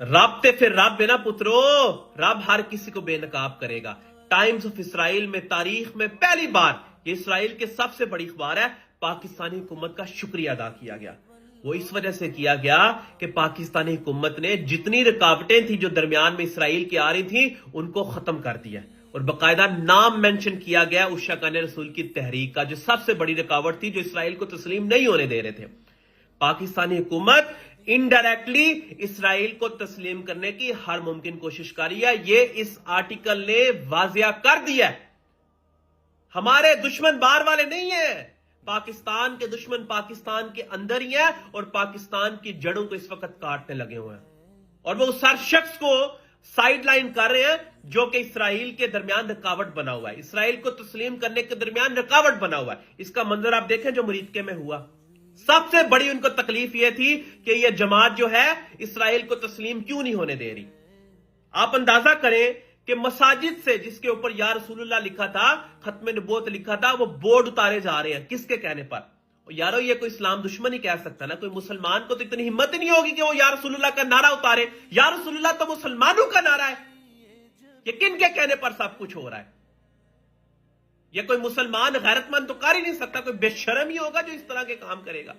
رابطے پھر رب ہے نا پترو، رب ہر کسی کو بے نقاب کرے گا۔ ٹائمز آف اسرائیل میں تاریخ میں پہلی بار، یہ اسرائیل کے سب سے بڑی اخبار ہے، پاکستانی حکومت کا شکریہ ادا کیا گیا۔ وہ اس وجہ سے کیا گیا کہ پاکستانی حکومت نے جتنی رکاوٹیں تھیں جو درمیان میں اسرائیل کی آ رہی تھیں ان کو ختم کر دیا، اور باقاعدہ نام مینشن کیا گیا اس شاکان رسول کی تحریک کا، جو سب سے بڑی رکاوٹ تھی، جو اسرائیل کو تسلیم نہیں ہونے دے رہے تھے۔ پاکستانی حکومت انڈائریکٹلی اسرائیل کو تسلیم کرنے کی ہر ممکن کوشش کر رہی ہے، یہ اس آرٹیکل نے واضح کر دیا ہے۔ ہمارے دشمن باہر والے نہیں ہیں، پاکستان کے دشمن پاکستان کے اندر ہی ہیں، اور پاکستان کی جڑوں کو اس وقت کاٹنے لگے ہوئے ہیں، اور وہ اس ہر شخص کو سائیڈ لائن کر رہے ہیں جو کہ اسرائیل کے درمیان رکاوٹ بنا ہوا ہے، اسرائیل کو تسلیم کرنے کے درمیان رکاوٹ بنا ہوا ہے۔ اس کا منظر آپ دیکھیں جو مریدکے میں ہوا، سب سے بڑی ان کو تکلیف یہ تھی کہ یہ جماعت جو ہے اسرائیل کو تسلیم کیوں نہیں ہونے دے رہی۔ آپ اندازہ کریں کہ مساجد سے جس کے اوپر یا رسول اللہ لکھا تھا، ختم نبوت لکھا تھا، وہ بورڈ اتارے جا رہے ہیں، کس کے کہنے پر؟ یارو یہ کوئی اسلام دشمن ہی کہہ سکتا نا، کوئی مسلمان کو تو اتنی ہمت نہیں ہوگی کہ وہ یا رسول اللہ کا نعرہ اتارے۔ یا رسول اللہ تو مسلمانوں کا نعرہ ہے، یہ کن کے کہنے پر سب کچھ ہو رہا ہے؟ یہ کوئی مسلمان غیرت مند تو کر ہی نہیں سکتا، کوئی بے شرم ہی ہوگا جو اس طرح کے کام کرے گا۔